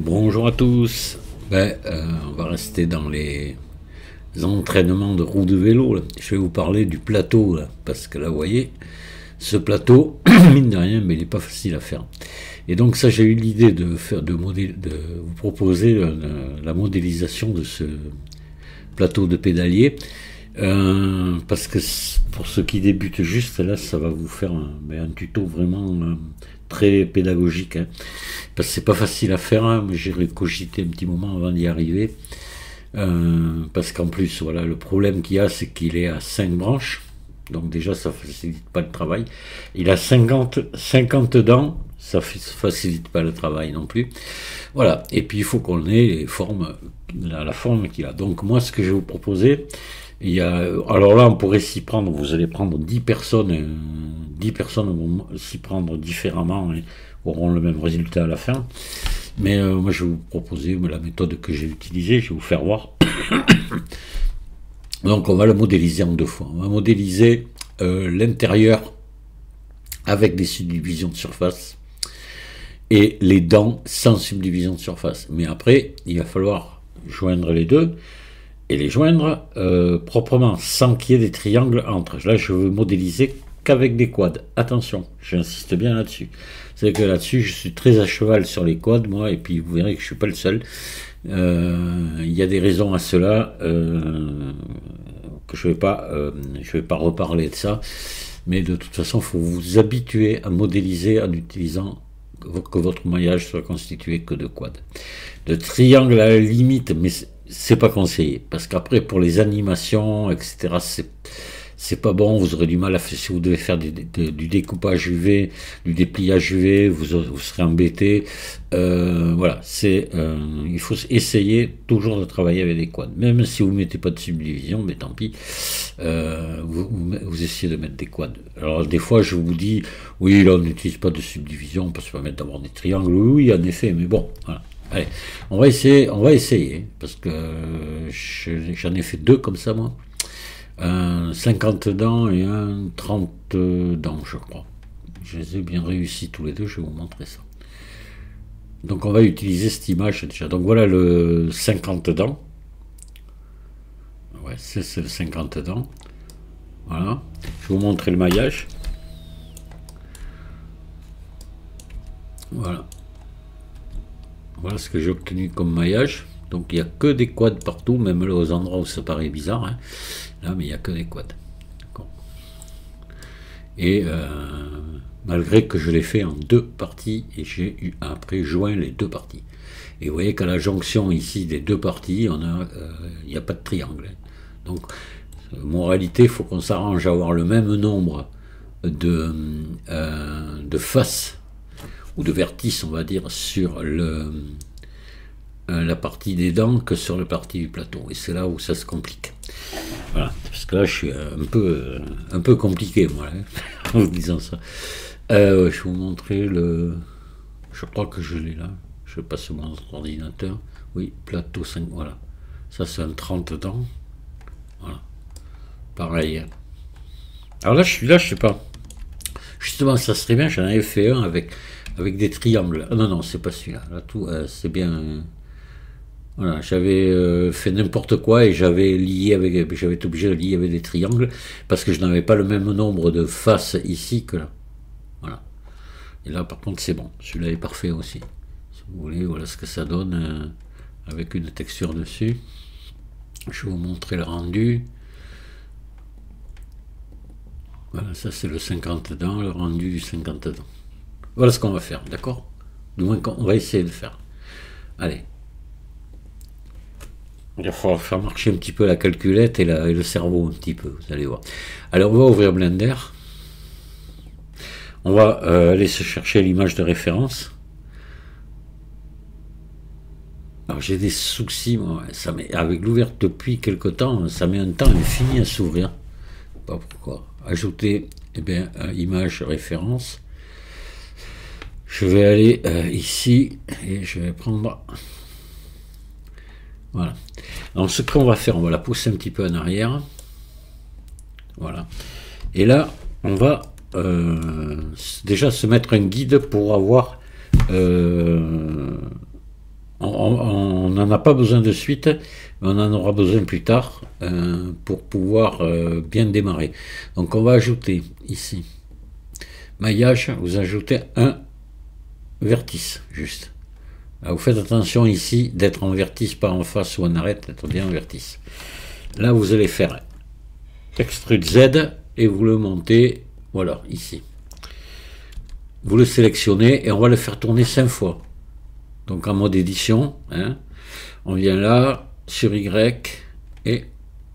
Bonjour à tous. On va rester dans les entraînements de roue de vélo. Là. Je vais vous parler du plateau, là, parce que là, vous voyez, ce plateau, mine de rien, mais il n'est pas facile à faire. Et donc ça, j'ai eu l'idée de vous proposer la modélisation de ce plateau de pédalier. Parce que pour ceux qui débutent juste, là, ça va vous faire un tuto vraiment très pédagogique. Hein. Parce que c'est pas facile à faire, hein, mais j'ai cogité un petit moment avant d'y arriver. Parce qu'en plus, voilà, le problème qu'il y a, c'est qu'il est à 5 branches. Donc déjà, ça facilite pas le travail. Il a 50 dents, ça facilite pas le travail non plus. Voilà. Et puis, il faut qu'on ait les formes, la forme qu'il a. Donc moi, ce que je vais vous proposer, alors là, on pourrait s'y prendre, vous allez prendre 10 personnes, 10 personnes vont s'y prendre différemment et auront le même résultat à la fin. Mais moi, je vais vous proposer la méthode que j'ai utilisée, je vais vous faire voir. Donc, on va le modéliser en deux fois. On va modéliser l'intérieur avec des subdivisions de surface et les dents sans subdivision de surface. Mais après, il va falloir joindre les deux et les joindre proprement, sans qu'il y ait des triangles entre. Là, je veux modéliser qu'avec des quads. Attention, j'insiste bien là-dessus. C'est que là-dessus, je suis très à cheval sur les quads, moi, et puis vous verrez que je suis pas le seul. Il y a des raisons à cela que je vais pas reparler de ça. Mais de toute façon, il faut vous habituer à modéliser en utilisant que votre maillage soit constitué que de quads. De triangles à la limite, mais c'est pas conseillé, parce qu'après pour les animations, etc., c'est pas bon, vous aurez du mal à faire, si vous devez faire du découpage UV, du dépliage UV, vous serez embêté. Voilà, il faut essayer toujours de travailler avec des quads. Même si vous mettez pas de subdivision, mais tant pis, vous essayez de mettre des quads. Alors des fois je vous dis, oui là on n'utilise pas de subdivision, on peut se permettre d'avoir des triangles, oui en effet, mais bon, voilà. Allez, on va essayer, parce que j'en ai fait deux comme ça moi. Un 50 dents et un 30 dents, je crois. Je les ai bien réussi tous les deux, je vais vous montrer ça. Donc on va utiliser cette image déjà. Donc voilà le 50 dents. Ouais, c'est le 50 dents. Voilà. Je vais vous montrer le maillage. Voilà. Voilà ce que j'ai obtenu comme maillage. Donc il n'y a que des quads partout, même là aux endroits où ça paraît bizarre. Hein. Là, mais il n'y a que des quads. Et malgré que je l'ai fait en deux parties, et j'ai après joint les deux parties. Et vous voyez qu'à la jonction ici des deux parties, il n'y a pas de triangle. Donc, moralité, il faut qu'on s'arrange à avoir le même nombre de faces, ou de vertices, on va dire, sur la partie des dents que sur la partie du plateau. Et c'est là où ça se complique. Voilà, parce que là je suis un peu compliqué moi hein, en vous disant ça. Je vais vous montrer je crois que je l'ai là. Je passe sur mon ordinateur. Oui, plateau 5, voilà. Ça c'est un 30 dents. Voilà. Pareil. Alors là je sais pas. Justement ça serait bien, j'en avais fait un avec des triangles. Ah, non, c'est pas celui-là. Là tout c'est bien. Voilà, j'avais fait n'importe quoi et j'avais été obligé de lier avec des triangles parce que je n'avais pas le même nombre de faces ici que là. Voilà. Et là, par contre, c'est bon. Celui-là est parfait aussi. Si vous voulez, voilà ce que ça donne avec une texture dessus. Je vais vous montrer le rendu. Voilà, ça c'est le 50 dents, le rendu du 50 dents. Voilà ce qu'on va faire, d'accord? Du moins, on va essayer de faire. Allez. Il va falloir faire marcher un petit peu la calculette et le cerveau un petit peu, vous allez voir. Alors on va ouvrir Blender. On va aller se chercher l'image de référence. Alors j'ai des soucis, moi, avec l'ouverte depuis quelque temps, ça met un temps infini à s'ouvrir. Pas pourquoi. Ajouter, image référence. Je vais aller ici et je vais prendre... Voilà. Alors ce qu'on va faire, on va la pousser un petit peu en arrière. Voilà. Et là, on va déjà se mettre un guide pour avoir en on n'en a pas besoin de suite, mais on en aura besoin plus tard pour pouvoir bien démarrer. Donc on va ajouter ici, maillage, vous ajoutez un vertice, juste. Alors vous faites attention ici d'être en vertice, pas en face ou en arête, d'être bien en vertice. Là vous allez faire extrude Z et vous le montez, voilà, ici. Vous le sélectionnez et on va le faire tourner 5 fois. Donc en mode édition, hein, on vient là, sur Y, et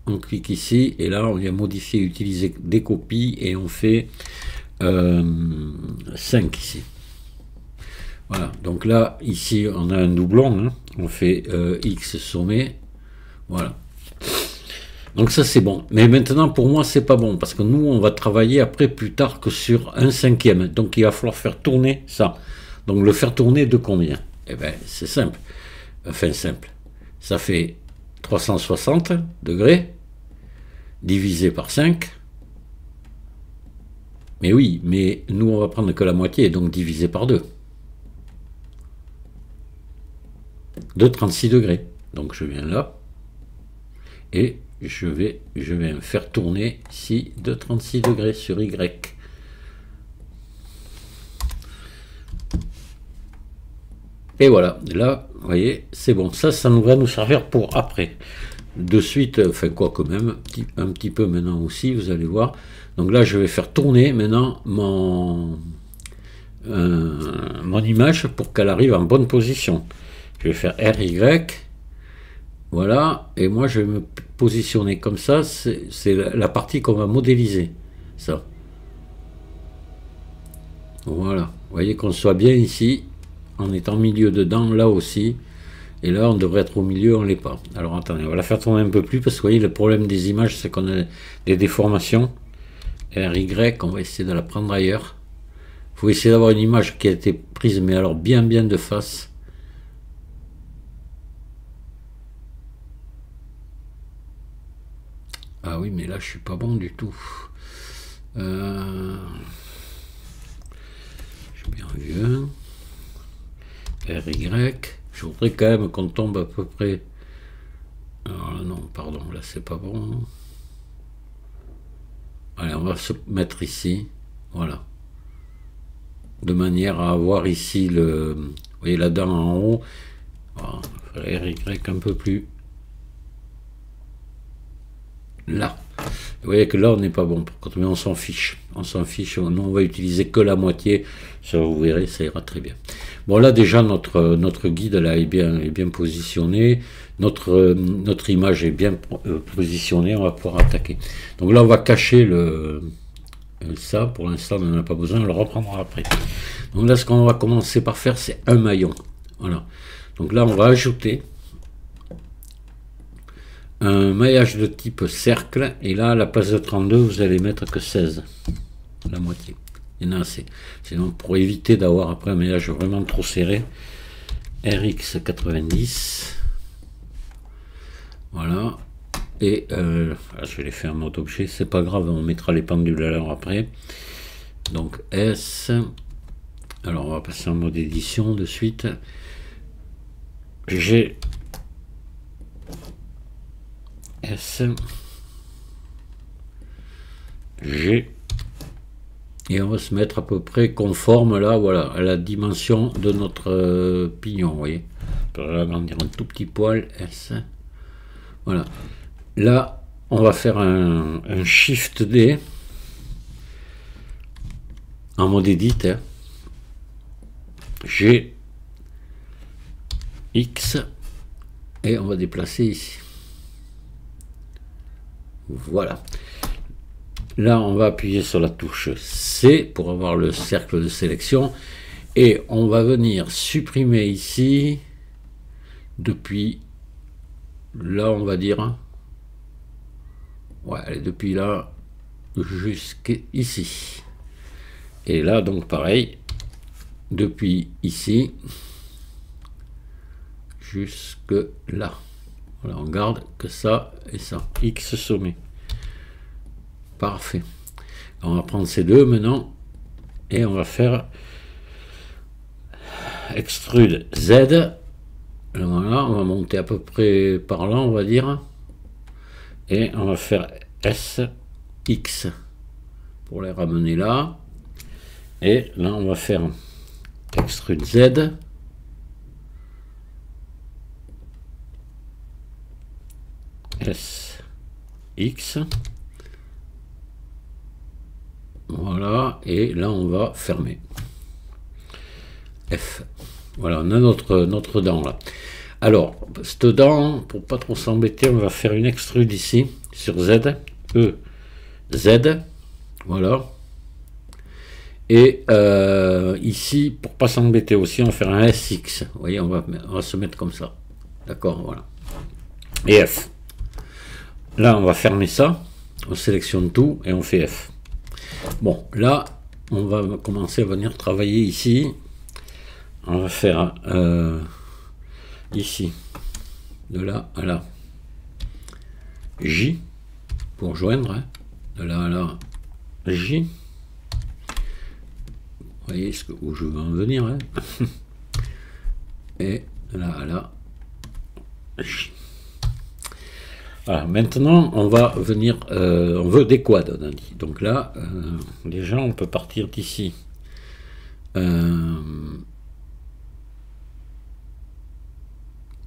on clique ici, et là on vient modifier, utiliser des copies, et on fait 5 ici. Voilà, donc là, ici on a un doublon, hein, on fait X sommet, voilà. Donc ça c'est bon, mais maintenant pour moi c'est pas bon, parce que nous on va travailler après plus tard que sur un cinquième, donc il va falloir faire tourner ça. Donc le faire tourner de combien? Eh bien c'est simple, enfin simple, ça fait 360 degrés, divisé par 5, mais oui, mais nous on va prendre que la moitié, donc divisé par 2, de 36 degrés, donc je viens là, et je vais faire tourner ici de 36 degrés sur Y. Et voilà, là, vous voyez, c'est bon. Ça nous va nous servir pour après. De suite, enfin quoi quand même, un petit peu maintenant aussi, vous allez voir. Donc là, je vais faire tourner maintenant mon image pour qu'elle arrive en bonne position. Je vais faire RY. Voilà, et moi je vais me positionner comme ça, c'est la partie qu'on va modéliser, ça. Voilà, vous voyez qu'on soit bien ici, on est en milieu dedans, là aussi, et là on devrait être au milieu, on l'est pas. Alors attendez, on va la faire tourner un peu plus, parce que vous voyez, le problème des images, c'est qu'on a des déformations. RY, on va essayer de la prendre ailleurs. Il faut essayer d'avoir une image qui a été prise, mais alors bien de face. Ah oui, mais là, je suis pas bon du tout. J'ai bien vu. RY. Je voudrais quand même qu'on tombe à peu près. Alors là, non, pardon, là, c'est pas bon. Allez, on va se mettre ici. Voilà. De manière à avoir ici le. Vous voyez la dent en haut. Voilà, RY un peu plus. Là. Vous voyez que là on n'est pas bon par contre, mais on s'en fiche. On s'en fiche, nous on va utiliser que la moitié, ça vous verrez, ça ira très bien. Bon là déjà notre guide là est bien positionné, notre image est bien positionnée, on va pouvoir attaquer. Donc là on va cacher ça, pour l'instant on n'en a pas besoin, on le reprendra après. Donc là ce qu'on va commencer par faire c'est un maillon. Voilà. Donc là on va ajouter un maillage de type cercle, et là à la place de 32 vous allez mettre que 16, la moitié, il y en a assez, sinon pour éviter d'avoir après un maillage vraiment trop serré. RX 90, voilà, et je vais les faire en mode objet, c'est pas grave, on mettra les pendules à l'heure après. Donc S, alors on va passer en mode édition de suite. G, S, G, et on va se mettre à peu près conforme là, voilà, à la dimension de notre pignon, vous voyez. On peut l'agrandir un tout petit poil, S, voilà. Là, on va faire un Shift D en mode edit, hein. G, X, et on va déplacer ici. Voilà. Là, on va appuyer sur la touche C pour avoir le cercle de sélection. Et on va venir supprimer ici, depuis là, on va dire. Ouais, allez, depuis là jusqu'ici. Et là, donc pareil, depuis ici jusque là. Voilà, on garde que ça et ça. X sommet. Parfait. On va prendre ces deux maintenant et on va faire extrude Z Voilà, on va monter à peu près par là, on va dire. Et on va faire S, X pour les ramener là. Et là, on va faire extrude Z. S, X. Voilà, et là, on va fermer. F. Voilà, on a notre dent là. Alors, cette dent, pour pas trop s'embêter, on va faire une extrude ici, sur Z, E, Z, voilà. Et ici, pour pas s'embêter aussi, on va faire un SX. Vous voyez, on va se mettre comme ça. D'accord, voilà. Et F. Là, on va fermer ça, on sélectionne tout et on fait F. Bon, là, on va commencer à venir travailler ici. On va faire ici, de là à là, J, pour joindre, hein, de là à là, J. Vous voyez où je veux en venir, hein. Et de là à là, J. Voilà, maintenant, on va venir, on veut des quads, on a dit. Donc là, déjà, on peut partir d'ici.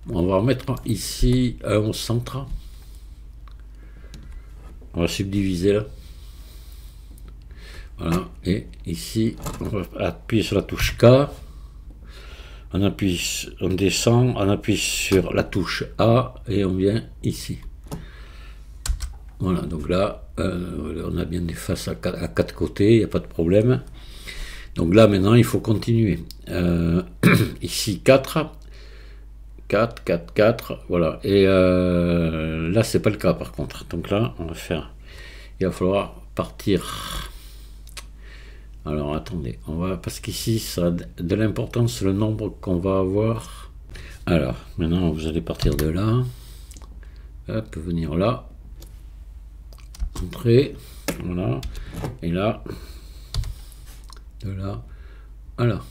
On va remettre ici au centre. On va subdiviser là. Voilà. Et ici, on va appuyer sur la touche K. On appuie, on descend, on appuie sur la touche A et on vient ici. Voilà, donc là, on a bien des faces à quatre côtés, il n'y a pas de problème. Donc là, maintenant, il faut continuer. Ici, 4. 4, 4, 4, voilà. Et là, c'est pas le cas par contre. Donc là, on va faire. Il va falloir partir. Alors attendez, on va parce qu'ici, ça a de l'importance le nombre qu'on va avoir. Alors maintenant, vous allez partir de là. Hop, venir là. Entrer. Voilà. Et là. De là. Voilà.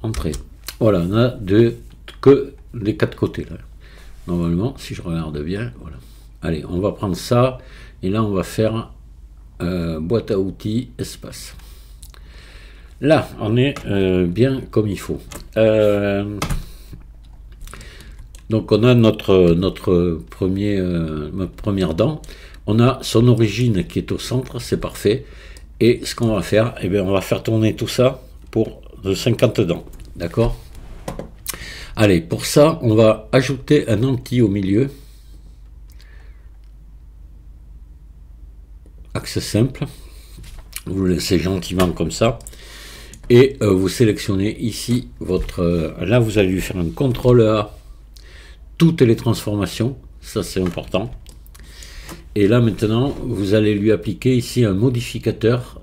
Entrer. Voilà, on a que les quatre côtés là. Normalement, si je regarde bien, voilà. Allez, on va prendre ça et là on va faire boîte à outils espace. Là, on est bien comme il faut. Donc on a notre première dent. On a son origine qui est au centre, c'est parfait. Et ce qu'on va faire, eh bien, on va faire tourner tout ça pour 50 dents. D'accord? Allez, pour ça, on va ajouter un anti au milieu. Axe simple. Vous le laissez gentiment comme ça. Et vous sélectionnez ici votre... là, vous allez lui faire un CTRL A. Toutes les transformations. Ça, c'est important. Et là, maintenant, vous allez lui appliquer ici un modificateur.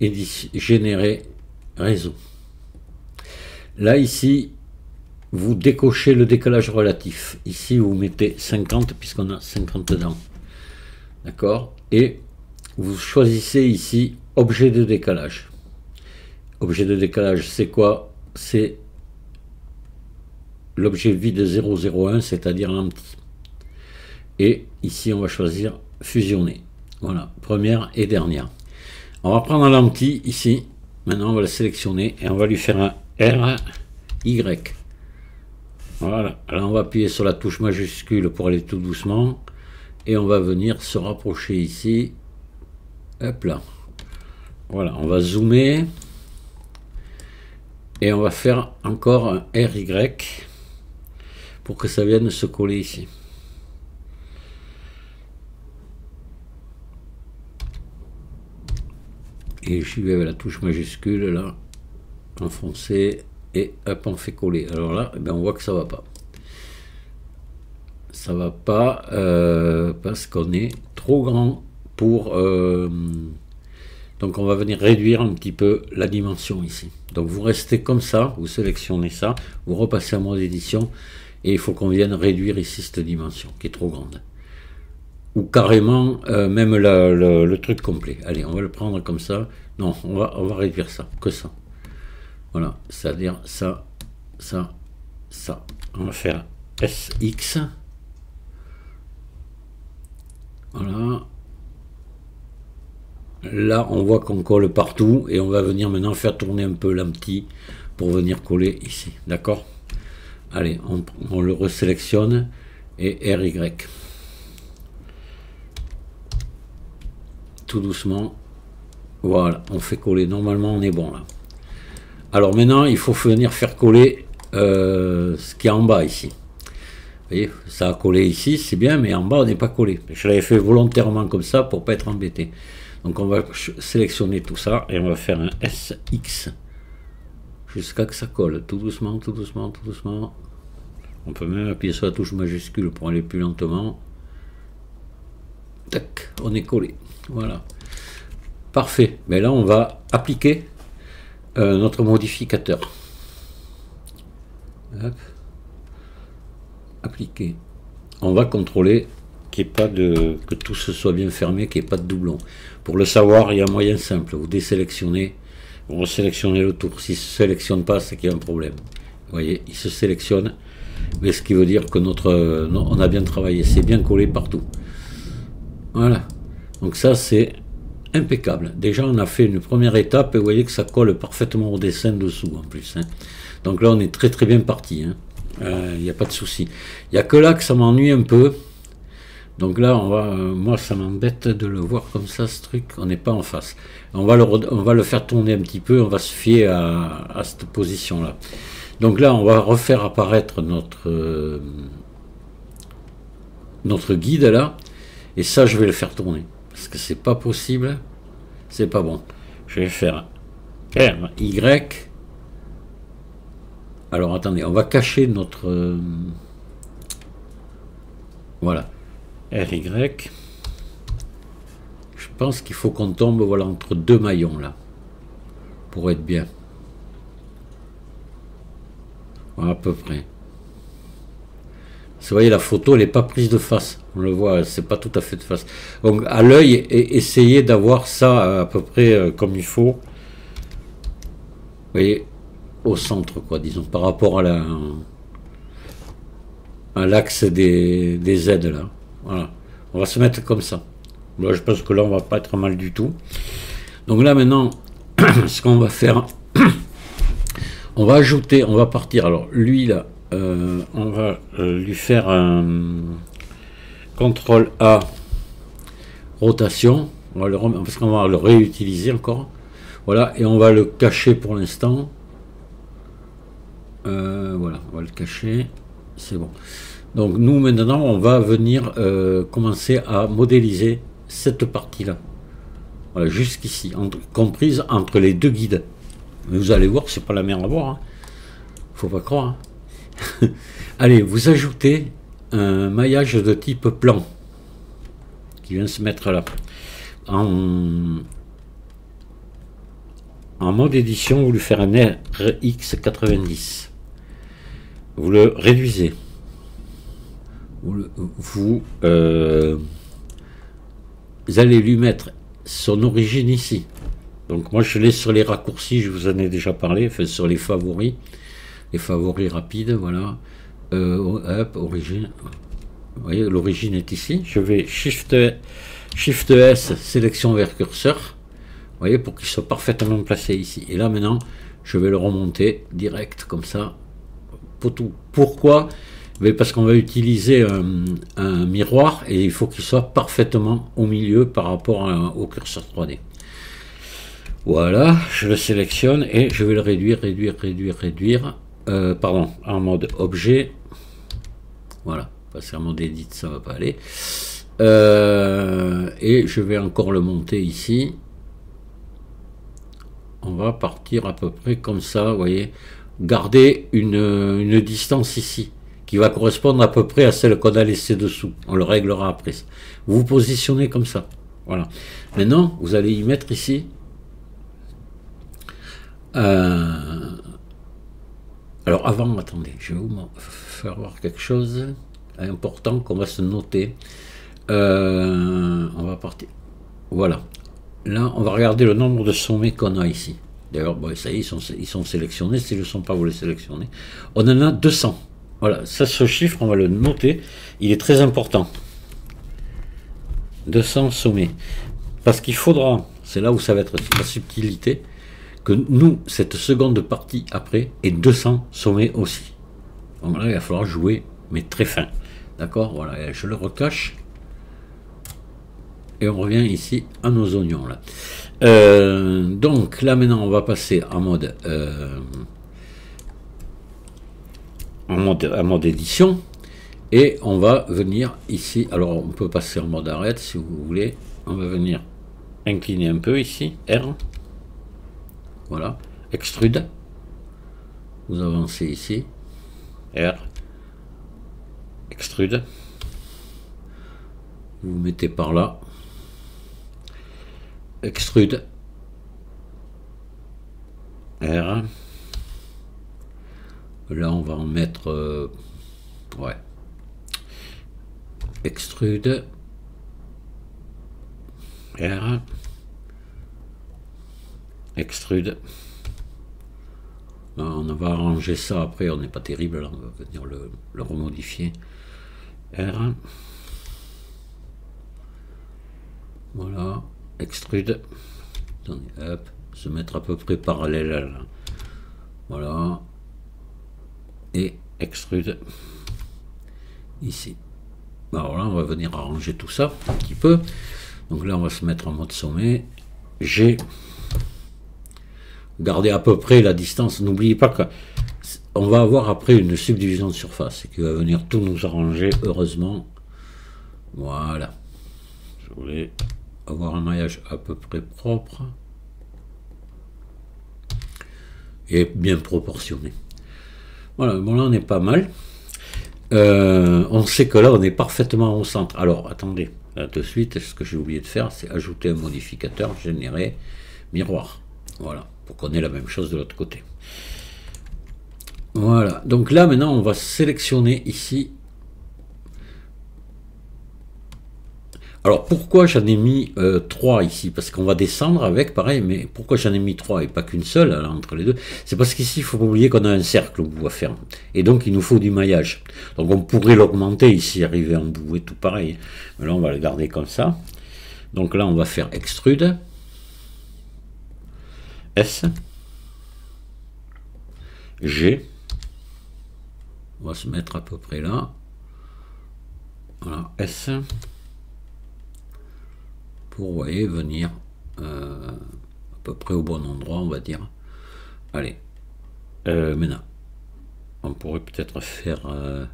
Générer réseau. Là, ici, vous décochez le décalage relatif. Ici, vous mettez 50, puisqu'on a 50 dents. D'accord? Et vous choisissez ici, objet de décalage. Objet de décalage, c'est quoi? C'est l'objet vide 001, c'est-à-dire l'empty. Et ici, on va choisir fusionner. Voilà, première et dernière. On va prendre l'empty ici. Maintenant, on va le sélectionner et on va lui faire un R, Y. Voilà. Là, on va appuyer sur la touche majuscule pour aller tout doucement. Et on va venir se rapprocher ici. Hop là. Voilà, on va zoomer. Et on va faire encore un RY pour que ça vienne se coller ici. Et j'y vais avec la touche majuscule là. Enfoncer et hop, on fait coller. Alors là, eh bien, on voit que ça va pas. Ça va pas parce qu'on est trop grand pour... donc on va venir réduire un petit peu la dimension ici. Donc vous restez comme ça, vous sélectionnez ça, vous repassez en mode édition et il faut qu'on vienne réduire ici cette dimension qui est trop grande. Ou carrément même le truc complet. Allez, on va le prendre comme ça. Non, on va réduire ça, que ça. Voilà, c'est-à-dire ça ça, ça. On va faire SX. Voilà. Là, on voit qu'on colle partout et on va venir maintenant faire tourner un peu l'empty pour venir coller ici. D'accord? Allez, on le resélectionne et RY. Tout doucement. Voilà, on fait coller. Normalement, on est bon là. Alors maintenant, il faut venir faire coller ce qui est en bas ici. Vous voyez, ça a collé ici, c'est bien, mais en bas, on n'est pas collé. Je l'avais fait volontairement comme ça pour ne pas être embêté. Donc on va sélectionner tout ça et on va faire un SX jusqu'à que ça colle, tout doucement, tout doucement, tout doucement. On peut même appuyer sur la touche majuscule pour aller plus lentement. Tac, on est collé. Voilà. Parfait. Mais là, on va appliquer notre modificateur. Hop. Appliquer. On va contrôler que tout se soit bien fermé, qu'il n'y ait pas de doublon. Pour le savoir, il y a un moyen simple. Vous désélectionnez, vous resélectionnez le tour. S'il ne se sélectionne pas, c'est qu'il y a un problème. Vous voyez, il se sélectionne, mais ce qui veut dire que on a bien travaillé. C'est bien collé partout. Voilà. Donc ça, c'est impeccable. Déjà, on a fait une première étape et vous voyez que ça colle parfaitement au dessin dessous en plus. Hein. Donc là, on est très très bien parti. Il n'y a pas de souci. Il n'y a que là que ça m'ennuie un peu. Donc là, moi, ça m'embête de le voir comme ça, ce truc. On n'est pas en face. On va le faire tourner un petit peu. On va se fier à cette position-là. Donc là, on va refaire apparaître notre guide là. Et ça, je vais le faire tourner. Parce que c'est pas possible. C'est pas bon. Je vais faire RY. Alors, attendez. On va cacher notre... voilà. RY, je pense qu'il faut qu'on tombe voilà, entre deux maillons là, pour être bien. Voilà, à peu près. Vous voyez, la photo, elle n'est pas prise de face. On le voit, c'est pas tout à fait de face. Donc, à l'œil, essayez d'avoir ça à peu près comme il faut. Vous voyez, au centre, quoi, disons, par rapport à l'axe des aides là. Voilà, on va se mettre comme ça. Là, je pense que là, on va pas être mal du tout. Donc là, maintenant, ce qu'on va faire, on va ajouter, on va partir. Alors, lui, là, on va lui faire un CTRL A, rotation. On va parce qu'on va le réutiliser encore. Voilà, et on va le cacher pour l'instant. Voilà, on va le cacher. C'est bon. Donc nous maintenant on va venir commencer à modéliser cette partie-là. Voilà, jusqu'ici, comprise entre les deux guides. Mais vous allez voir, c'est pas la mer à boire. Hein. Faut pas croire. Hein. Allez, vous ajoutez un maillage de type plan qui vient se mettre là. En mode édition, vous lui faites un RX90. Vous le réduisez. Vous allez lui mettre son origine ici. Donc moi je l'ai sur les raccourcis, je vous en ai déjà parlé, enfin, sur les favoris rapides, voilà. Hop, origine. Vous voyez, l'origine est ici. Je vais Shift S, sélection vers curseur. Vous voyez, pour qu'il soit parfaitement placé ici. Et là maintenant, je vais le remonter direct comme ça. Pourquoi? Mais parce qu'on va utiliser un miroir et il faut qu'il soit parfaitement au milieu par rapport au curseur 3D. Voilà, je le sélectionne et je vais le réduire, pardon, en mode objet. Voilà, parce qu'en mode edit ça va pas aller. Et je vais encore le monter ici. On va partir à peu près comme ça, vous voyez. Garder une distance ici qui va correspondre à peu près à celle qu'on a laissée dessous. On le réglera après. Vous vous positionnez comme ça. Voilà. Maintenant, vous allez y mettre ici. Alors avant, attendez, je vais vous faire voir quelque chose important qu'on va se noter. On va partir. Voilà. Là, on va regarder le nombre de sommets qu'on a ici. D'ailleurs, bon, ça y est, ils sont sélectionnés. S'ils ne le sont pas, vous les sélectionnez. On en a 200. Voilà, ça, ce chiffre, on va le noter. Il est très important. 200 sommets. Parce qu'il faudra, c'est là où ça va être la subtilité, que nous, cette seconde partie après, ait 200 sommets aussi. Donc là, il va falloir jouer, mais très fin. D'accord? Voilà, je le recache. Et on revient ici à nos oignons là. Donc là maintenant on va passer en mode édition et on va venir ici. Alors on peut passer en mode arrête si vous voulez. On va venir incliner un peu ici, R. Voilà, extrude. Vous avancez ici, R. Extrude. Vous mettez par là. Extrude, R. Là on va en mettre ouais, extrude, R, extrude. Là, on va arranger ça après, on n'est pas terrible là, on va venir le remodifier, R. Voilà, extrude, hop, se mettre à peu près parallèle là. Voilà, et extrude ici. Alors là on va venir arranger tout ça un petit peu. Donc là on va se mettre en mode sommet, G, garder à peu près la distance. N'oubliez pas que on va avoir après une subdivision de surface qui va venir tout nous arranger, heureusement. Voilà, je voulais avoir un maillage à peu près propre et bien proportionné. Voilà, bon là on est pas mal. On sait que là on est parfaitement au centre. Alors attendez, là de suite, ce que j'ai oublié de faire, c'est ajouter un modificateur, générer miroir. Voilà, pour qu'on ait la même chose de l'autre côté. Voilà, donc là maintenant on va sélectionner ici. Alors pourquoi j'en ai mis 3 ici? Parce qu'on va descendre avec, pareil, mais pourquoi j'en ai mis 3 et pas qu'une seule là, entre les deux? C'est parce qu'ici il faut pas oublier qu'on a un cercle au bout à faire. Et donc il nous faut du maillage. Donc on pourrait l'augmenter ici, arriver en bout et tout pareil. Mais là on va le garder comme ça. Donc là on va faire extrude. S. G. On va se mettre à peu près là. Voilà, S. Pour, vous voyez, venir à peu près au bon endroit, on va dire. Allez, maintenant, on pourrait peut-être faire R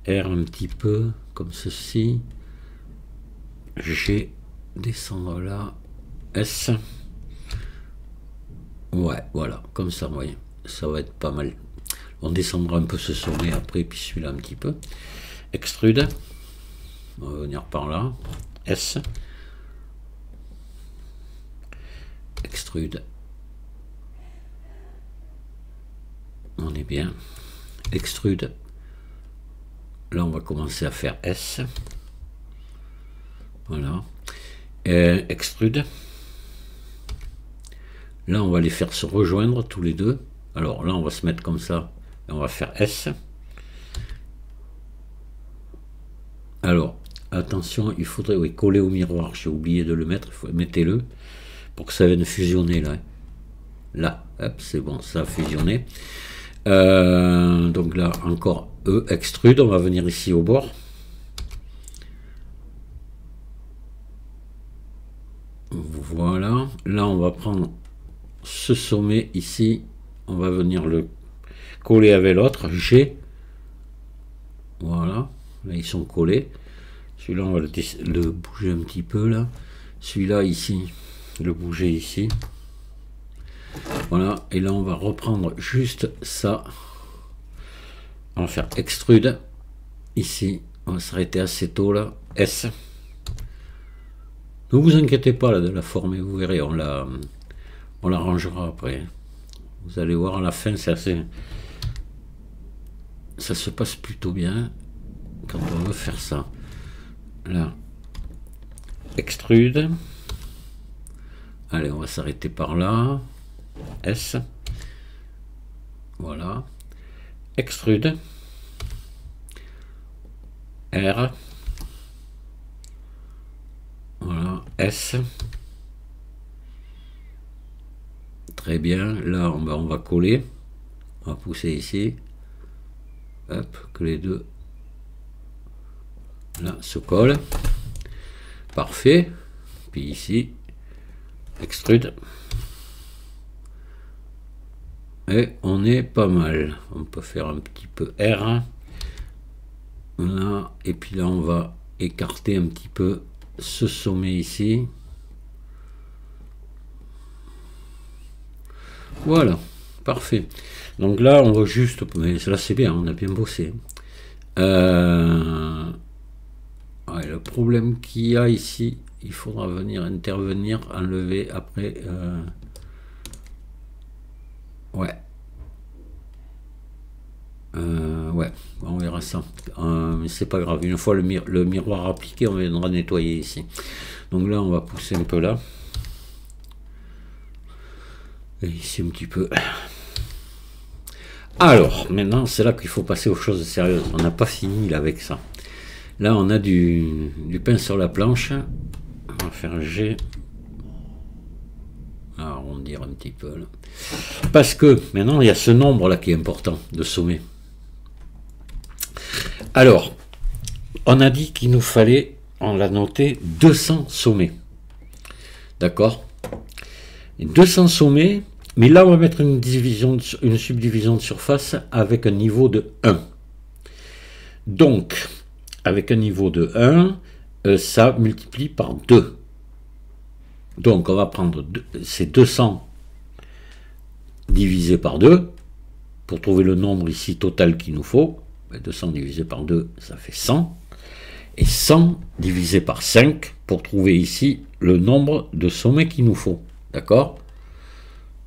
un petit peu, comme ceci. G, descendre là. S. Ouais, voilà, comme ça, vous voyez. Ça va être pas mal. On descendra un peu ce sommet après, puis celui-là un petit peu. Extrude. On va venir par là. S. Extrude. On est bien. Extrude. Là, on va commencer à faire S. Voilà. Extrude. Là, on va les faire se rejoindre tous les deux. Alors là, on va se mettre comme ça. Et on va faire S. Alors, attention, il faudrait coller au miroir. J'ai oublié de le mettre. Mettez-le pour que ça vienne fusionner là. Là, hop, c'est bon, ça a fusionné. Donc là, encore E, extrude. On va venir ici au bord. Voilà. Là, on va prendre ce sommet ici. On va venir le coller avec l'autre. G. Voilà. Là, ils sont collés. Celui-là, on va le bouger un petit peu là. Celui-là, ici, le bouger ici. Voilà. Et là, on va reprendre juste ça. On va faire extrude. Ici, on va s'arrêter assez tôt là. S. Ne vous inquiétez pas là de la forme, vous verrez, on l'arrangera après. Vous allez voir à la fin, c'est assez. Ça se passe plutôt bien quand on veut faire ça. Là, extrude. Allez, on va s'arrêter par là. S. Voilà. Extrude. R. Voilà. S. Très bien. Là, on va coller. On va pousser ici. Hop, que les deux là se collent. Parfait. Puis ici, extrude. Et on est pas mal. On peut faire un petit peu R. Là. Et puis là, on va écarter un petit peu ce sommet ici. Voilà. Parfait. Donc là, on va juste... Mais là, c'est bien, on a bien bossé. Ouais, le problème qu'il y a ici, il faudra venir intervenir, enlever après... Ouais. Ouais, on verra ça. Mais c'est pas grave. Une fois le miroir appliqué, on viendra nettoyer ici. Donc là, on va pousser un peu là. Et ici, un petit peu... Alors, maintenant, c'est là qu'il faut passer aux choses sérieuses. On n'a pas fini là avec ça. Là, on a du pain sur la planche. On va faire G. Arrondir un petit peu là. Parce que maintenant, il y a ce nombre là qui est important de sommet. Alors, on a dit qu'il nous fallait, on l'a noté, 200 sommets. D'accord? 200 sommets. Mais là, on va mettre une subdivision de surface avec un niveau de 1. Donc, avec un niveau de 1, ça multiplie par 2. Donc, on va prendre ces 200 divisé par 2 pour trouver le nombre ici total qu'il nous faut. 200 divisé par 2, ça fait 100. Et 100 divisé par 5 pour trouver ici le nombre de sommets qu'il nous faut. D'accord ?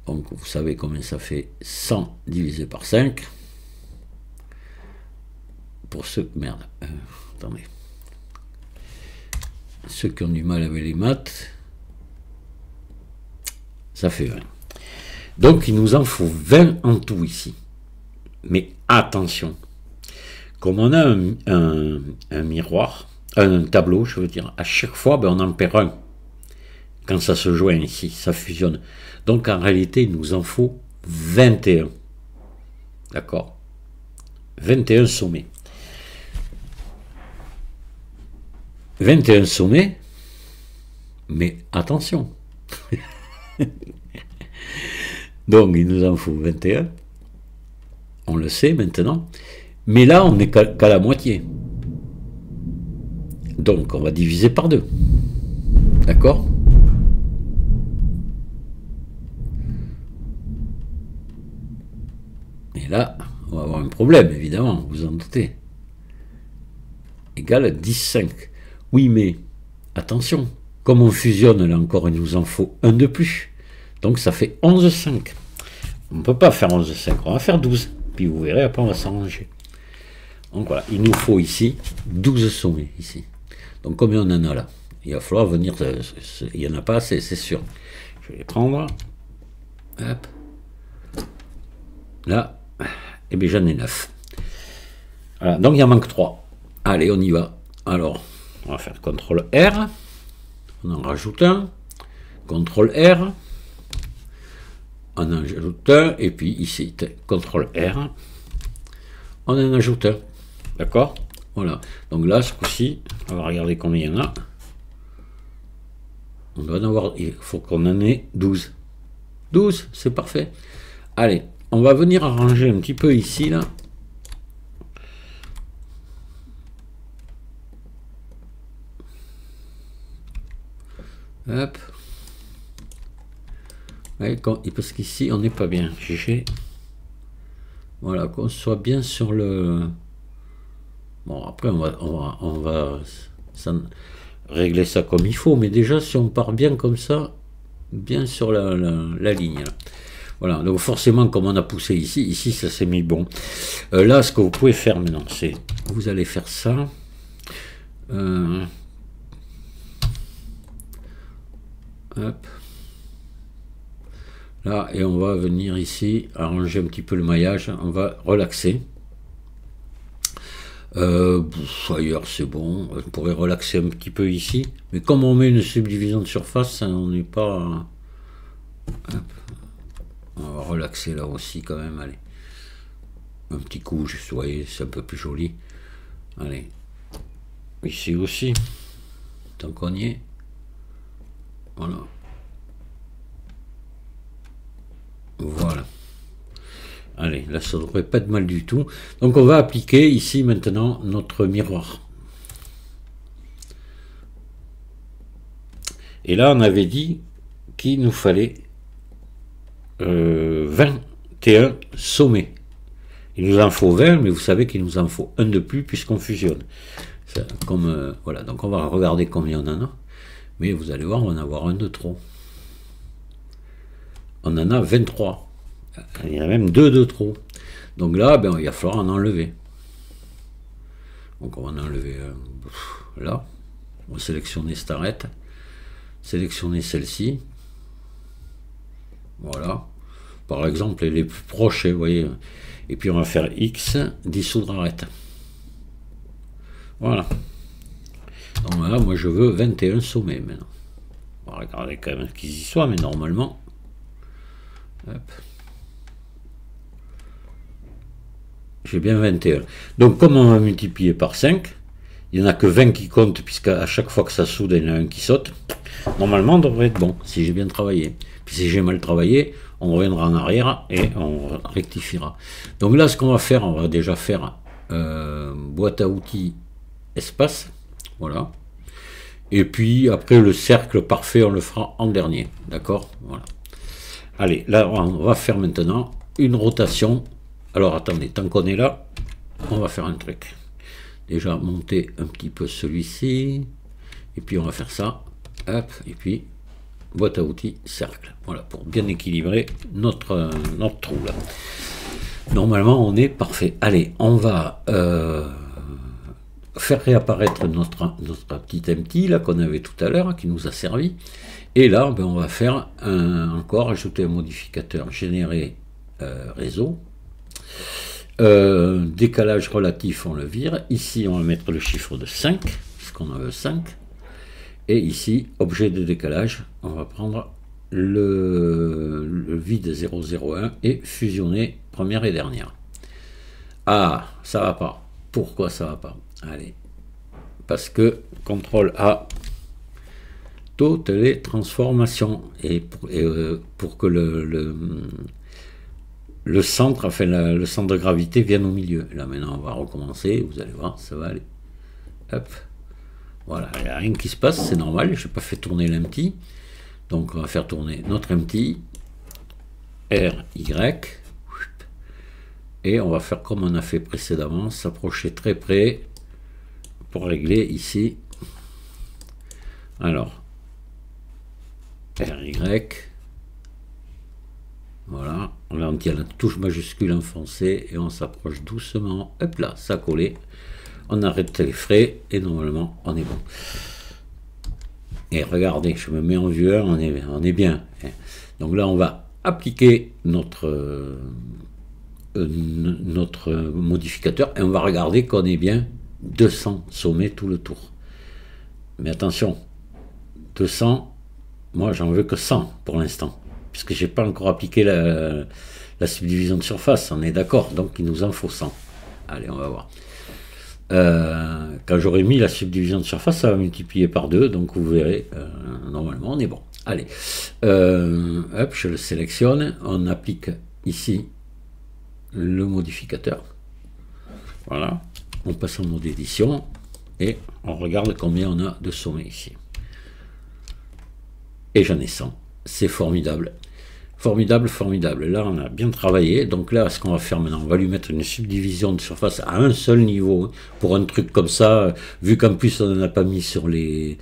Donc, vous savez combien ça fait 100 divisé par 5. Pour ceux... Merde. Attendez. Ceux qui ont du mal avec les maths. Ça fait 20. Donc, il nous en faut 20 en tout ici. Mais attention. Comme on a un miroir, un tableau, je veux dire, à chaque fois, on en perd un. Quand ça se joint ici, ça fusionne. Donc en réalité, il nous en faut 21. D'accord? 21 sommets. 21 sommets, mais attention. Donc il nous en faut 21. On le sait maintenant. Mais là, on n'est qu'à la moitié. Donc on va diviser par 2. D'accord? Et là, on va avoir un problème, évidemment, vous en doutez. Égal à 10,5. Oui, mais attention, comme on fusionne, là encore, il nous en faut un de plus. Donc ça fait 11,5. On ne peut pas faire 11,5, on va faire 12. Puis vous verrez, après on va s'arranger. Donc voilà, il nous faut ici 12 sommets, ici. Donc combien on en a là? Il va falloir venir, il n'y en a pas assez, c'est sûr. Je vais les prendre. Hop. Là, et bien j'en ai 9. Voilà, donc il en manque 3. Allez, on y va. Alors, on va faire CTRL R. On en rajoute un. CTRL R. On en ajoute un. Et puis ici, CTRL R. On en ajoute un. D'accord? Voilà. Donc là, ce coup-ci, on va regarder combien il y en a. On doit en avoir. Il faut qu'on en ait 12. 12, c'est parfait. Allez. On va venir arranger un petit peu ici, là. Hop. Ouais, parce qu'ici, on n'est pas bien. GG. Voilà, qu'on soit bien sur le... Bon, après, on va régler ça comme il faut. Mais déjà, si on part bien comme ça, bien sur la ligne, là. Voilà, donc forcément, comme on a poussé ici ça s'est mis bon. Là, ce que vous pouvez faire maintenant, c'est, vous allez faire ça. Hop. Là, et on va venir ici, arranger un petit peu le maillage, on va relaxer. Ailleurs c'est bon, on pourrait relaxer un petit peu ici, mais comme on met une subdivision de surface, hein, on n'est pas... Hop. On va relaxer là aussi quand même, allez. Un petit coup, juste, vous voyez, c'est un peu plus joli. Allez, ici aussi, tant qu'on y est. Voilà. Voilà. Allez, là ça devrait pas être mal du tout. Donc on va appliquer ici maintenant notre miroir. Et là on avait dit qu'il nous fallait 21 sommets. Il nous en faut 20, mais vous savez qu'il nous en faut un de plus puisqu'on fusionne. Ça, comme, voilà, donc on va regarder combien on en a. Mais vous allez voir, on va en avoir un de trop. On en a 23. Il y en a même 2 de trop. Donc là, ben, il va falloir en enlever. Donc on va en enlever là. On va sélectionner cette arête. Sélectionner celle-ci. Voilà. Par exemple, elle est plus proche, vous voyez. Et puis on va faire X, dissoudre arête. Voilà. Donc voilà, moi je veux 21 sommets maintenant. On va regarder quand même qu'ils y soient, mais normalement. Hop. J'ai bien 21. Donc comme on va multiplier par 5, il n'y en a que 20 qui comptent, puisqu'à chaque fois que ça soude, il y en a un qui saute. Normalement, on devrait être bon, si j'ai bien travaillé. Puis si j'ai mal travaillé, on reviendra en arrière et on rectifiera. Donc là, ce qu'on va faire, on va déjà faire boîte à outils espace. Voilà. Et puis après, le cercle parfait, on le fera en dernier. D'accord? Voilà. Allez, là, on va faire maintenant une rotation. Alors attendez, tant qu'on est là, on va faire un truc. Déjà monter un petit peu celui-ci. Et puis on va faire ça. Hop, et puis boîte à outils cercle. Voilà, pour bien équilibrer notre trou là. Normalement, on est parfait. Allez, on va faire réapparaître notre petit empty là qu'on avait tout à l'heure, qui nous a servi. Et là, ben, on va faire encore ajouter un modificateur générer réseau. Décalage relatif, on le vire. Ici, on va mettre le chiffre de 5, puisqu'on en veut 5. Et ici, objet de décalage, on va prendre le vide 001 et fusionner première et dernière. Ah, ça va pas. Pourquoi ça va pas? Allez, parce que CTRL A, toutes les transformations, et pour que le centre, enfin le centre de gravité vienne au milieu. Là maintenant, on va recommencer, vous allez voir, ça va aller. Hop. Voilà, il n'y a rien qui se passe, c'est normal, je n'ai pas fait tourner l'empty. Donc on va faire tourner notre empty, RY, et on va faire comme on a fait précédemment, s'approcher très près pour régler ici. Alors, RY, voilà, là on tient la touche majuscule enfoncée et on s'approche doucement, hop là, ça a collé. On arrête les frais et normalement on est bon. Et regardez, je me mets en vue 1, on est bien. Donc là on va appliquer notre modificateur et on va regarder qu'on est bien 200 sommets tout le tour. Mais attention, 200, moi j'en veux que 100 pour l'instant, puisque j'ai pas encore appliqué la subdivision de surface, on est d'accord, donc il nous en faut 100. Allez, on va voir. Quand j'aurai mis la subdivision de surface, ça va multiplier par 2, donc vous verrez, normalement on est bon. Allez, hop, je le sélectionne, on applique ici le modificateur. Voilà, on passe en mode édition et on regarde combien on a de sommets ici. Et j'en ai 100, c'est formidable. Formidable, formidable. Là, on a bien travaillé. Donc là, ce qu'on va faire maintenant, on va lui mettre une subdivision de surface à un seul niveau. Pour un truc comme ça, vu qu'en plus, on n'en a pas mis sur les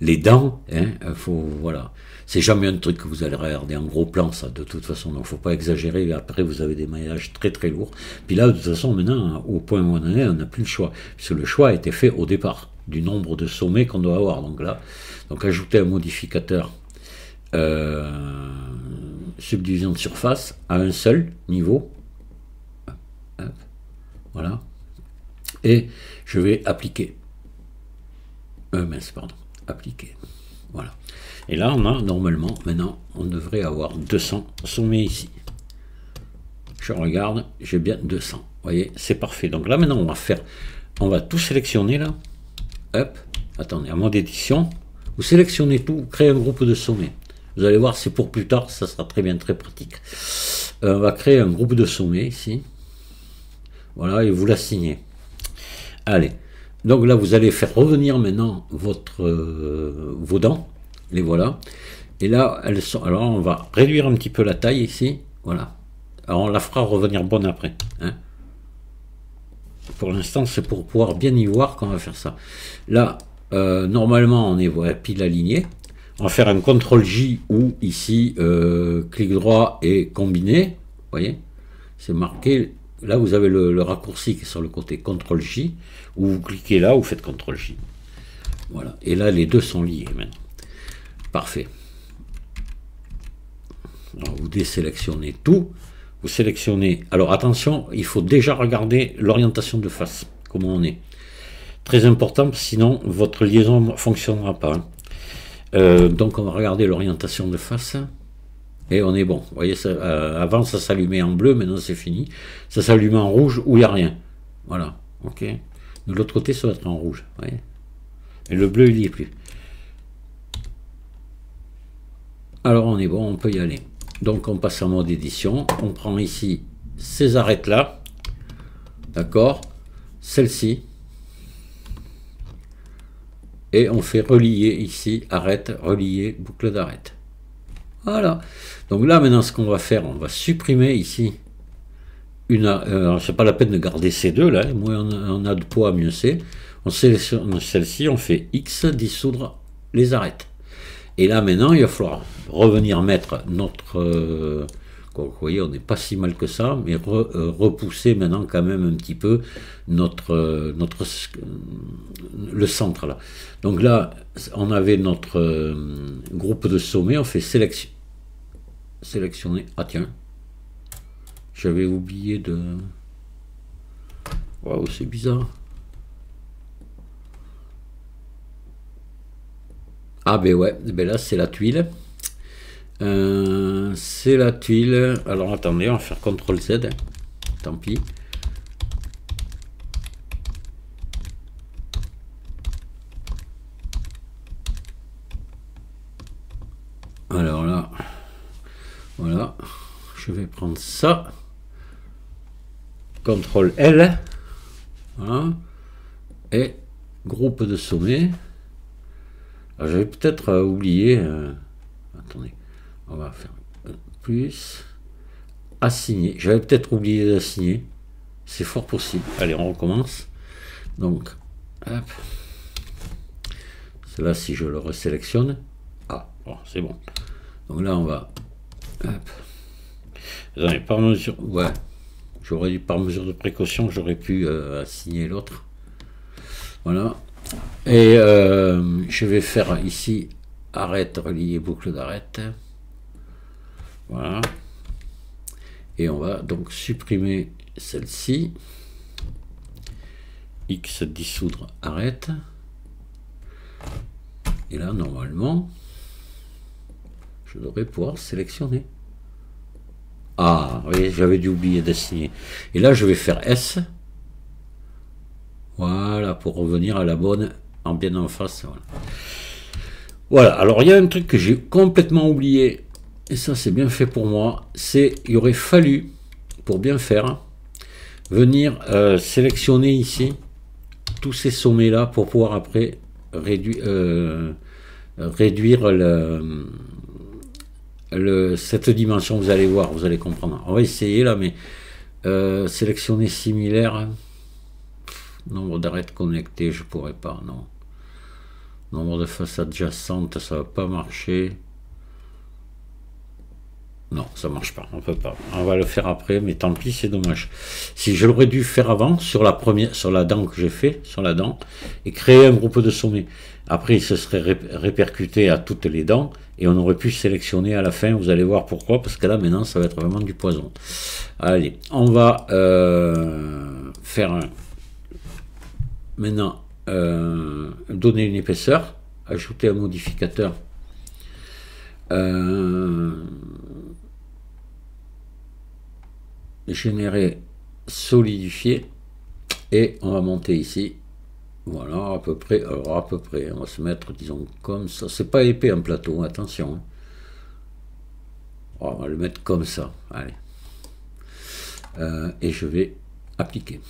dents, hein, voilà. C'est jamais un truc que vous allez regarder en gros plan, ça, de toute façon. Donc, faut pas exagérer. Après, vous avez des maillages très, très lourds. Puis là, de toute façon, maintenant, au point où on en est, on n'a plus le choix. Puisque le choix a été fait au départ du nombre de sommets qu'on doit avoir. Donc là, ajouter un modificateur subdivision de surface à un seul niveau. Hop, voilà. Et je vais appliquer. Mince, pardon. Appliquer. Voilà. Et là, on a normalement, maintenant, on devrait avoir 200 sommets ici. Je regarde, j'ai bien 200. Vous voyez, c'est parfait. Donc là, maintenant, on va tout sélectionner là. Hop, attendez, à mode édition. Vous sélectionnez tout, vous créez un groupe de sommets. Vous allez voir, c'est pour plus tard, ça sera très bien, très pratique. On va créer un groupe de sommets ici. Voilà, et vous l'assignez. Allez, donc là, vous allez faire revenir maintenant vos dents. Les voilà. Et là, elles sont. Alors, on va réduire un petit peu la taille ici. Voilà. Alors, on la fera revenir bonne après. Hein. Pour l'instant, c'est pour pouvoir bien y voir qu'on va faire ça. Là, normalement, on est pile aligné. On va faire un CTRL-J ou ici, clic droit et combiné. Vous voyez, c'est marqué. Là, vous avez le raccourci qui est sur le côté CTRL-J. Ou vous cliquez là, vous faites CTRL-J. Voilà. Et là, les deux sont liés maintenant. Parfait. Alors, vous désélectionnez tout. Vous sélectionnez. Alors attention, il faut déjà regarder l'orientation de face. Comment on est. Très important, sinon votre liaison ne fonctionnera pas. Donc on va regarder l'orientation de face. Et on est bon. Vous voyez, ça, avant ça s'allumait en bleu, maintenant c'est fini. Ça s'allume en rouge où il n'y a rien. Voilà. Ok. De l'autre côté, ça va être en rouge. Vous voyez. Et le bleu, il n'y est plus. Alors on est bon, on peut y aller. Donc on passe en mode édition, on prend ici ces arêtes là, d'accord, celle-ci, et on fait relier ici, arête, relier, boucle d'arête. Voilà. Donc là maintenant ce qu'on va faire, on va supprimer ici c'est pas la peine de garder ces deux là, moins on a de poids, mieux c'est. On sélectionne celle-ci, on fait X, dissoudre les arêtes. Et là maintenant il va falloir revenir mettre notre vous voyez, on n'est pas si mal que ça, mais repousser maintenant quand même un petit peu le centre là. Donc là on avait notre groupe de sommets, on fait sélectionner. Ah tiens, j'avais oublié de. Waouh, c'est bizarre. Ah ben ouais, ben là c'est la tuile. C'est la tuile. Alors attendez, on va faire CTRL Z. Tant pis. Alors là, voilà. Je vais prendre ça. CTRL L. Voilà. Et groupe de sommet. J'avais peut-être oublié. Attendez, on va faire plus. Assigner. J'avais peut-être oublié d'assigner. C'est fort possible. Allez, on recommence. Donc, hop. Cela, si je le resélectionne. Ah, bon, c'est bon. Donc là, on va. Hop. Attendez, par mesure. Ouais. J'aurais dû, par mesure de précaution, j'aurais pu assigner l'autre. Voilà. Et je vais faire ici arête, relier, boucle d'arête. Voilà. Et on va donc supprimer celle-ci. X, dissoudre, arête. Et là, normalement, je devrais pouvoir sélectionner. Ah, oui, j'avais dû oublier d'assigner. Et là, je vais faire S. Voilà, pour revenir à la bonne, bien en face. Voilà. Voilà, alors il y a un truc que j'ai complètement oublié, et ça c'est bien fait pour moi, c'est il aurait fallu, pour bien faire, venir sélectionner ici tous ces sommets là pour pouvoir après réduire cette dimension. Vous allez voir, vous allez comprendre. On va essayer là, mais sélectionner similaire. Nombre d'arêtes connectées, je pourrais pas, non. Nombre de faces adjacentes, ça va pas marcher. Non, ça marche pas, on peut pas. On va le faire après, mais tant pis, c'est dommage. Si je l'aurais dû faire avant, sur la dent que j'ai fait, sur la dent, et créer un groupe de sommets. Après, il se serait répercuté à toutes les dents et on aurait pu sélectionner à la fin. Vous allez voir pourquoi, parce que là, maintenant, ça va être vraiment du poison. Allez, on va faire maintenant donner une épaisseur, ajouter un modificateur. Générer, solidifier, et on va monter ici. Voilà, à peu près. Alors à peu près, on va se mettre, disons, comme ça. C'est pas épais un plateau, attention. Hein. On va le mettre comme ça. Allez. Et je vais appliquer.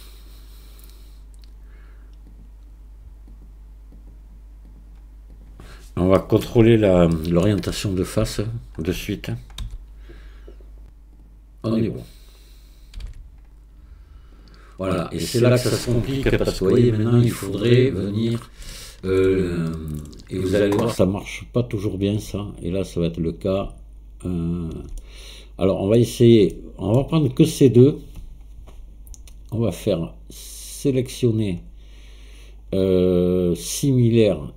On va contrôler l'orientation de face de suite. On est bon. Voilà, et c'est là que ça se complique parce que vous voyez, maintenant il faudrait venir et vous allez voir, ça marche pas toujours bien ça, et là ça va être le cas. Alors on va essayer, on va prendre que ces deux, on va faire sélectionner similaire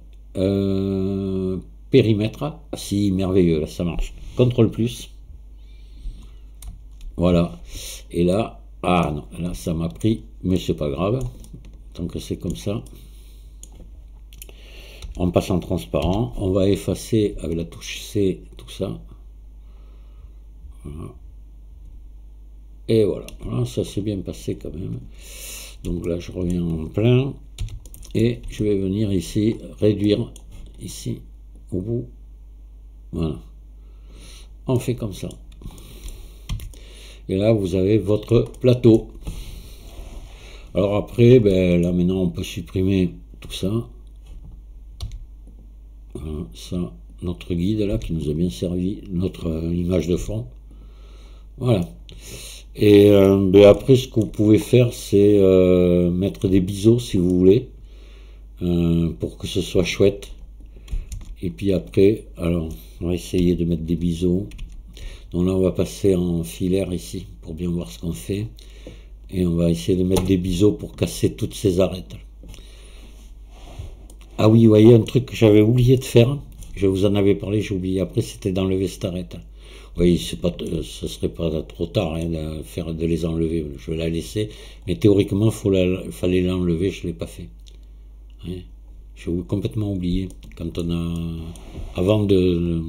périmètre. Ah, si, merveilleux, là ça marche. CTRL plus. Voilà, et là. Ah non, là ça m'a pris, mais c'est pas grave, tant que c'est comme ça. On passe en transparent, on va effacer avec la touche C tout ça. Voilà. Et voilà, voilà, ça s'est bien passé quand même. Donc là je reviens en plein, et je vais venir ici, réduire, ici, au bout. Voilà. On fait comme ça. Et là, vous avez votre plateau. Alors après, ben, là maintenant, on peut supprimer tout ça. Voilà, ça, notre guide là, qui nous a bien servi, notre image de fond. Voilà. Et ben, après, ce que vous pouvez faire, c'est mettre des biseaux, si vous voulez, pour que ce soit chouette. Et puis après, alors, on va essayer de mettre des biseaux. Donc là on va passer en filaire ici pour bien voir ce qu'on fait, et on va essayer de mettre des biseaux pour casser toutes ces arêtes. Ah oui, vous voyez un truc que j'avais oublié de faire, je vous en avais parlé, j'ai oublié après, c'était d'enlever cette arête. Oui, ce serait pas trop tard hein, de les enlever, je vais la laisser, mais théoriquement il fallait l'enlever, je ne l'ai pas fait. Hein, j'ai complètement oublié quand on a avant de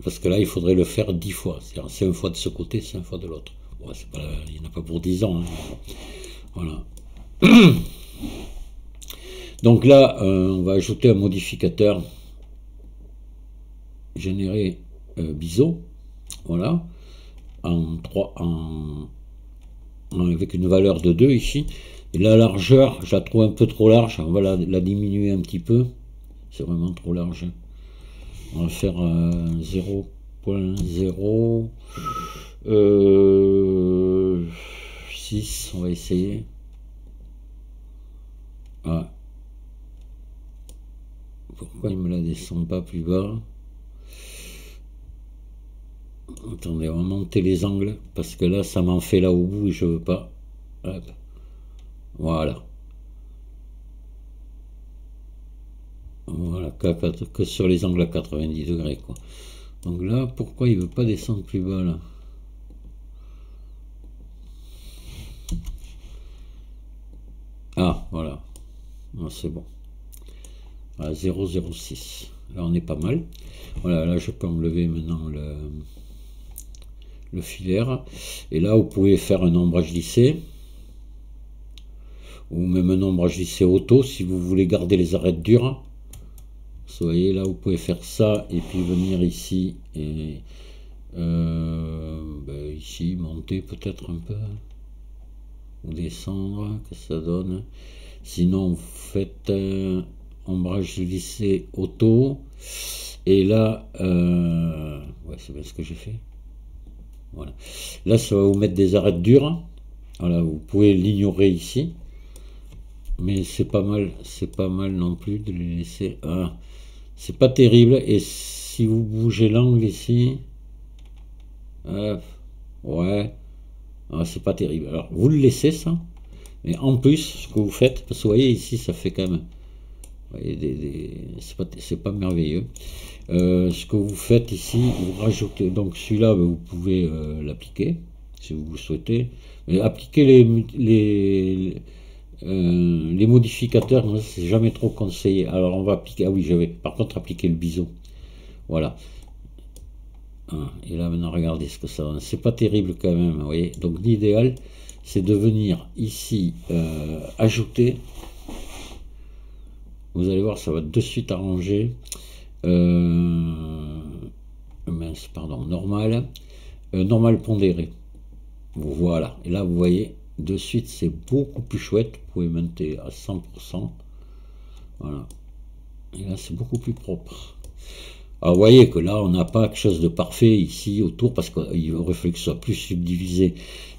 parce que là, il faudrait le faire 10 fois. C'est-à-dire 5 fois de ce côté, 5 fois de l'autre. Bon, il n'y en a pas pour 10 ans. Hein. Voilà. Donc là, on va ajouter un modificateur. Générer biseau. Voilà. Avec une valeur de 2 ici. Et la largeur, je la trouve un peu trop large. On va la diminuer un petit peu. C'est vraiment trop large. On va faire 0.06, on va essayer. Ah. Pourquoi il me la descend pas plus bas? Attendez, on va monter les angles, parce que là, ça m'en fait là au bout et je veux pas. Hop. Voilà. Voilà, que sur les angles à 90 degrés, quoi. Donc là, pourquoi il veut pas descendre plus bas, là? Ah, voilà. Ah, c'est bon. À 0,06. Là, on est pas mal. Voilà, là, je peux enlever maintenant le filaire. Et là, vous pouvez faire un ombrage lissé. Ou même un ombrage lissé auto, si vous voulez garder les arêtes dures. Vous voyez là, vous pouvez faire ça et puis venir ici et ici monter peut-être un peu ou descendre, que ça donne. Sinon, vous faites ombrage lissé auto et là, ouais, c'est bien ce que j'ai fait. Voilà. Là, ça va vous mettre des arêtes dures. Voilà, vous pouvez l'ignorer ici, mais c'est pas mal non plus de les laisser. Ah, c'est pas terrible, et si vous bougez l'angle ici, ouais, c'est pas terrible. Alors vous le laissez ça, mais en plus ce que vous faites, parce que vous voyez ici ça fait quand même Vous voyez, c'est pas merveilleux. Ce que vous faites ici, vous rajoutez, donc celui-là, vous pouvez l'appliquer, si vous le souhaitez. Mais appliquer les modificateurs, c'est jamais trop conseillé. Alors on va appliquer, ah oui, je vais par contre appliquer le biseau. Voilà. Et là maintenant regardez ce que ça donne. C'est pas terrible quand même, vous voyez. Donc l'idéal, c'est de venir ici ajouter. Vous allez voir, ça va de suite arranger. Mince, pardon, normal. Normal pondéré. Voilà. Et là, vous voyez, de suite, c'est beaucoup plus chouette. Vous pouvez monter à 100%. Voilà. Et là, c'est beaucoup plus propre. Alors, vous voyez que là, on n'a pas quelque chose de parfait ici autour, parce qu'il aurait fallu que ce soit plus subdivisé.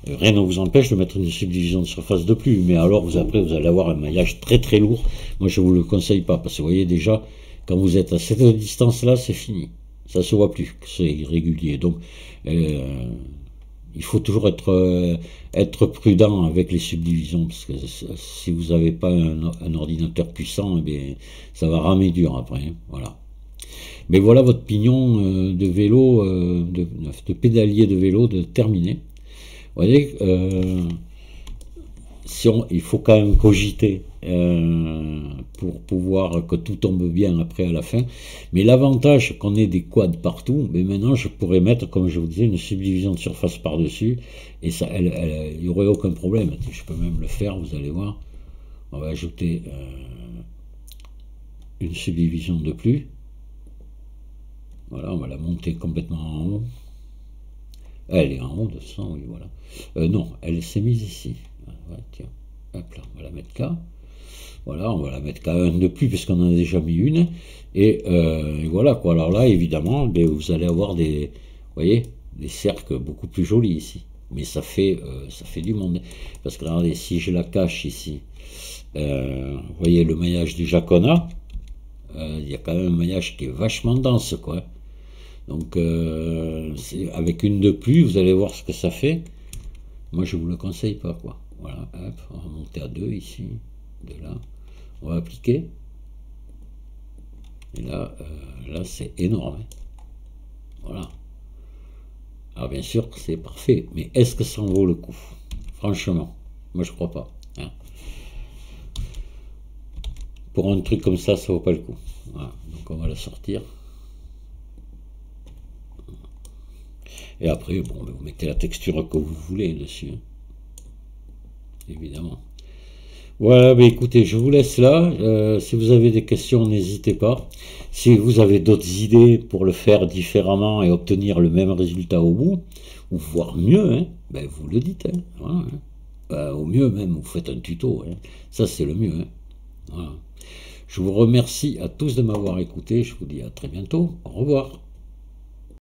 Rien ne vous empêche de mettre une subdivision de surface de plus, mais alors après vous allez avoir un maillage très très lourd. Moi je vous le conseille pas, parce que vous voyez déjà, quand vous êtes à cette distance là, c'est fini. Ça se voit plus, c'est irrégulier. Donc il faut toujours être prudent avec les subdivisions, parce que si vous n'avez pas un ordinateur puissant, eh bien, ça va ramer dur après. Hein, voilà. Mais voilà votre pignon de vélo, de pédalier de vélo de terminé. Vous voyez, il faut quand même cogiter pour pouvoir que tout tombe bien après à la fin. Mais l'avantage qu'on ait des quads partout, mais maintenant je pourrais mettre, comme je vous disais, une subdivision de surface par-dessus, et ça, il n'y aurait aucun problème. Je peux même le faire, vous allez voir. On va ajouter une subdivision de plus. Voilà, on va la monter complètement en haut. Elle est en haut de 100, oui, voilà. Non, elle s'est mise ici. Ouais, tiens, hop là, on va la mettre K. Voilà, on va la mettre K1 de plus, puisqu'on en a déjà mis une. Et voilà, quoi. Alors là, évidemment, ben, vous allez avoir des, vous voyez, des cercles beaucoup plus jolis ici. Mais ça fait du monde. Parce que regardez, si je la cache ici, vous voyez le maillage du Jacona, il y a quand même un maillage qui est vachement dense, quoi. Donc, avec une de plus, vous allez voir ce que ça fait. Moi, je ne vous le conseille pas, quoi. Voilà, hop, on va monter à 2 ici, de là. On va appliquer. Et là, là c'est énorme. Hein. Voilà. Alors, bien sûr, c'est parfait. Mais est-ce que ça en vaut le coup? Franchement, moi, je crois pas. Hein. Pour un truc comme ça vaut pas le coup. Voilà. Donc, on va la sortir. Et après, bon, vous mettez la texture que vous voulez dessus. Hein. Évidemment. Voilà, bah écoutez, je vous laisse là. Si vous avez des questions, n'hésitez pas. Si vous avez d'autres idées pour le faire différemment et obtenir le même résultat au bout, ou voire mieux, hein, ben vous le dites. Hein, voilà, hein. Au mieux même, vous faites un tuto. Hein. Ça, c'est le mieux. Hein. Voilà. Je vous remercie à tous de m'avoir écouté. Je vous dis à très bientôt. Au revoir.